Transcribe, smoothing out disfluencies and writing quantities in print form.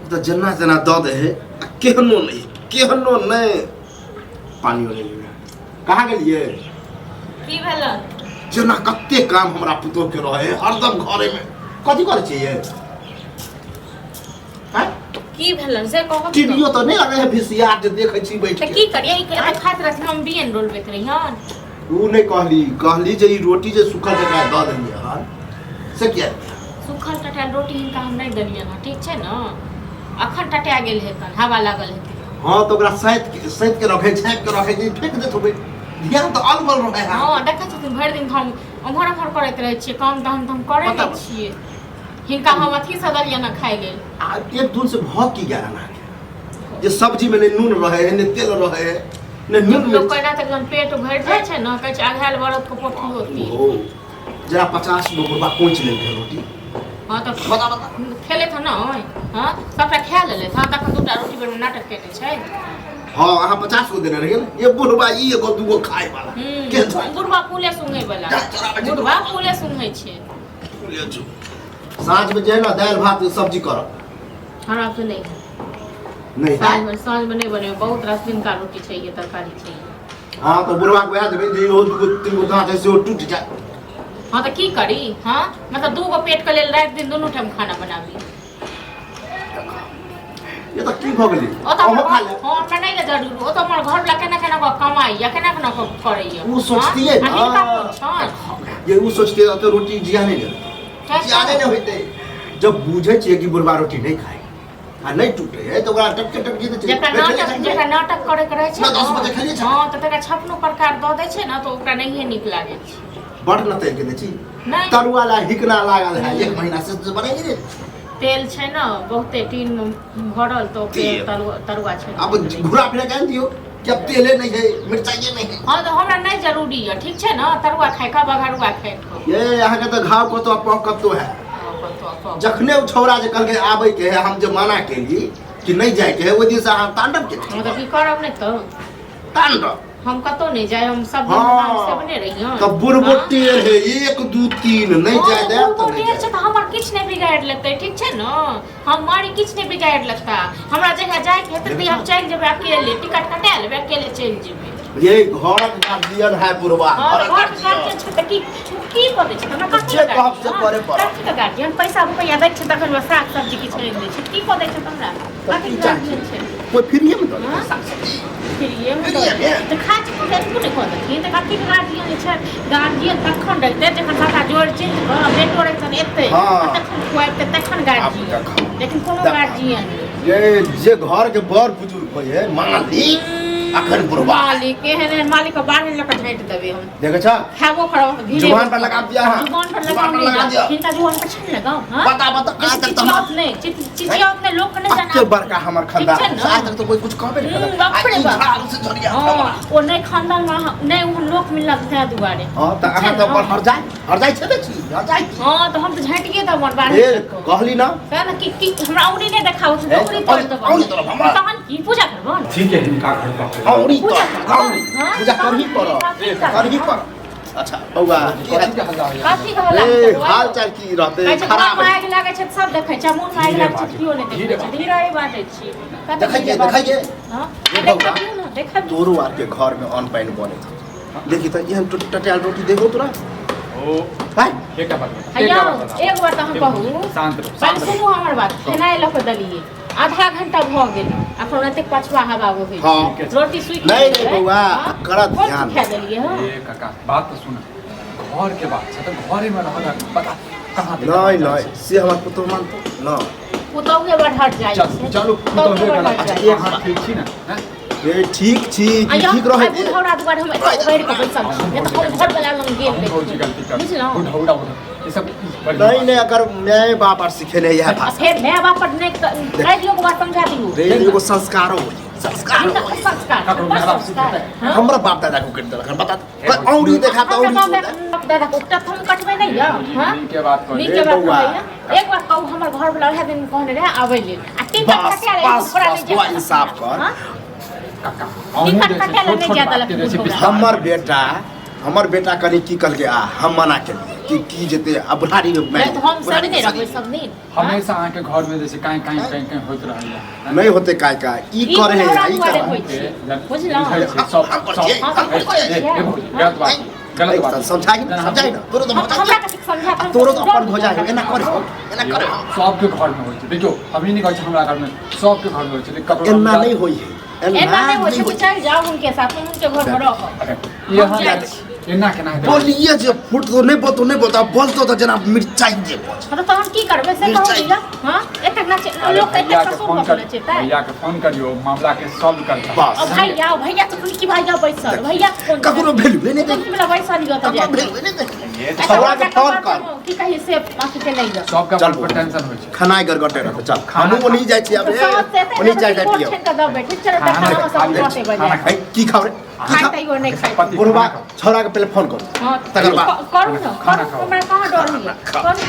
तो जना जना दऽ दे है केहनो नहीं पानी वाले कहाँ गेलिए की भेलै जना कते काम हमरा पुतो के रहे हरदम घरे में कथी करे छिए हैं की भेलै से कहो टीवीओ तो नहीं लगे है वीसीआर जे देखे छी बैठ के की करिए ई खातिर रख हम बीएन रोल बेत रही हन ऊ नहीं कहली जे ई रोटी जे सुखल जगह दऽ देलिए हन से क्या सुखल टटाल रोटी हिनका हम नहीं देलिए ना ठीक छै ना अखन टटा गेल हेतन हवा लागल हेतै हां तो ओकरा सैत के रखे छाप के रखे जी फेंक देत होबे ध्यान तो अलबल रहे है हां देखै छथिन भरि दिन हम उम्हर उम्हर करैत रहै छियै काम तहन हम करे नै छियै हिनका हम अथी से दलिए ना खाइ लेल आ एक दून से भ की गया ना जे सब्जी में ने नून रहे है ने तेल रहे है ने नून लोग कहना त एकदम पेट भरि जाय छै ना कहै छै अघायल बरद को पोठी होती ओ जरा 50 गो गुरबा कोंच ले रोटी हां तो बता खेले था ना हां सबटा खा लेले था तखन दूटा रोटी पर नाटक केने छै हां अहाँ 50 गो देने रहिए ये बुढ़बा ई एगो दूगो खाए वाला के बुढ़बा फूले सुंघै वाला बुढ़बा फूले सुंघै छै फूले छु साँझ में जे ना दाल भात सब्जी कर हमरा तो नहीं साँझ में नहीं बने बहुत रस दिन का रोटी चाहिए तरकारी चाहिए हां तो बुढ़बा को याद देबे जे ओ दूगो तीन गो दांत से ओ टूट जाए हां तो की करी हां मतलब दू गो पेट के लेल रात दिन दोनों टाइम खाना बनाबी ये तो की भ गेली ओ तो खा ले हां मैं नहीं जरूर ओ तो हमर घर वाला केना कमाई या केना करैया वो सोचती है ना ये वो सोचती है तो रोटी जिया नहीं दे जिया नहीं होते जब बुझे छिए कि बुढ़बा रोटी नहीं खाए आ नहीं टूटे है तो ओकरा टक जीते जेकरा नाटक करे रहे छै ना 10 बजे खेलिए छ हां तो तकरा छपनो प्रकार द दै छै ना तो ओकरा नहीं नीक लागे छै बड़ न तेल के छी तरुआ ला हिकना लागल है 1 महीना से बनेगी रे तेल छै ना बहुते टीन में भरल तो तरुआ छै अब घुरा फिरा के दियो कि अब तेले नहीं है मिर्चाई नहीं है हां तो हमरा नहीं जरूरी है ठीक छै ना तरुआ खाए का बघरुआ खाए ये यहां के तो घाव को तो कब तो है जखने छौरा जे कल के आबै के है हम जे मना केली कि नहीं जाए के है ओ दिन से हम तांडव के मतलब की करब नहीं तो तांडव हम कतो नहीं जाए हम सब दिन नाम से बने रही हन तब बुरबुटेर है 1 2 3 नहीं जाए दे तो नहीं जाए तो हमर किछ नहीं बिगाड़ लेते ठीक छै ना हम मारी किछ नहीं बिगाड़ लेता हमरा जगह जाए के हेतै हम चल जेबै अकेले टिकट कटा लेबै अकेले चल जेबै ये घर गार्जियन है बुरबा घर गार्जियन छै त की पड़े छै हमरा कथि कहब से करे पड़े कथि गार्जियन पैसा रुपया दै छै तखन साग सब्जी किछ नहीं दै छै की पड़े छै हमरा कथि गार्जियन छै कोई फ्री में दे साग सब्जी फ्री में तो खाच को दे को नहीं कहत त कथि गार्जियन छै गार्जियन तखन दैते जखन सादा जोड़ छै बेटो रे तन एते तखन खुआइते तखन गार्जियन लेकिन कोनो गार्जियन ये जे घर के बड़ बुजुर्ग होय है मालिक अखन बुढ़बा मालिक केहन मालिक के बाहर लक झाँट देबे हम देखे छ खाबो खराब जुबान पर लगा दिया हां जुबान पर लगा दिया हिनका जुबान पर छन लगाओ हां बता आज तक तो नहीं चिचिया अपने लोग के नहीं जाना के बड़का हमर खानदान आज तक तो कोई कुछ कहबे नहीं करता आज से झरिया ओ नहीं खानदान में नहीं उन लोग मिलत था दुआरे हां त अहाँ तो पर हर जाए छबे छी हर जाए हां तो हम तो झाँटिए त मन बाहर कहली ना कहना कि हमरा औरी नहीं देखाओ तो औरी तोड़ दो औरी तरफ हमरा तहन की पूजा करबन ठीक है इनका घर का औरी तो पूजा करही पर अच्छा बौआ कथि कहला हाल चाल की रहते खराब आग लागे छै सब देखै छै मुंह में आग लागे छै कियो नहीं देखै छै धीरे बाटे छी देखिए हां देखा तोरो आर के घर में अन पाइन बने देखि त एहन टटल रोटी देखो तोरा ओ हाय एक बात हैया एक बार त हम कहू शांत पहले सुनो हमर बात खेनाइ ल के दलिए आधा घंटा भ गेल अपन एते पछवा हवा हो गई रोटी सुई नहीं बौआ कर ध्यान खा देलिए हां ए काका बात तो सुन घर के बात छै त घरे में रहना पता कहां नहीं से हमर पुतो मानतो न पुतो के बढ़ हट जाय चलो पुतो के गला एक हाथ ठीक छी ना ए ठीक छी ठीक रहे दे बुढ़ौरा दुआर हम बैठ के बैसल ये तो हम घर वाला लंग गेल बुझलो बुढ़ौरा ये सब नहीं अगर मैं बाप आर सिखेले यह भाषा फिर मैं बाप पर नहीं रेडियो को बात समझा दियो रेडियो को संस्कारो हो संस्कार हमरा बाप दादा को करते रखन बता औरी देखा तो औरी बाप दादा को तब हम कटबे नहीं है हां के बात कर नीक के बात है एक बार कहू हमर घर वाला है दिन कहने रहे आबै ले आ तीन तक कटिया रे थोड़ा नहीं जा इंसाफ कर काका टिकट कटिया ले नहीं ज्यादा लगता हमर बेटा कनी की कल के आ हम मना के की जेते अब बुढ़ारी में तो हम सब नहीं रहबै सब दिन हमेशा आहाँ के घर में जैसे काई काई काई काई होत रहैया नहीं होते काय काय ई करे है ई करे बुझलौ गलत बात समझाई ना तोरो तो हमरा के समझा तोरो तो अपन हो जाए एना करे सबके घर में होय छै देखियो अभी नहीं कहै छै हमरा घर में सबके घर में होय छै ककरो एना नहीं होई है एना नहीं होय छै चल जाओ उनके साथ उनके घर में रहो यहाँ एना केना हेतै बोलिए जे फुट तो नहीं बोलता बोलतो तो जना मिर्चाई जे बोल तो हम की करबै से कहू हां एतक ना लोग कहते ससुर बोले छै त भैया के फोन करियो मामला के सॉल्व करता बस भैया तो की भैया बैसल भैया फोन ककरो भेलु नहीं दे की वाला बैसल लियो त भेलु नहीं दे ये छौड़ा के फोन कर की कहिए से आके के नहीं जा सबका पर टेंशन होय छै खाना गरगटे रह चल खाना को नहीं जाय छी अब ओनी जाय जाय का दब बैठे चल त खाना सब रोते बजे खाई की खाओ रे खाई तई नहीं खाई बुढ़वा छौड़ा के पहले फोन कर हां तकर बाद करू ना हमरा कहां डर है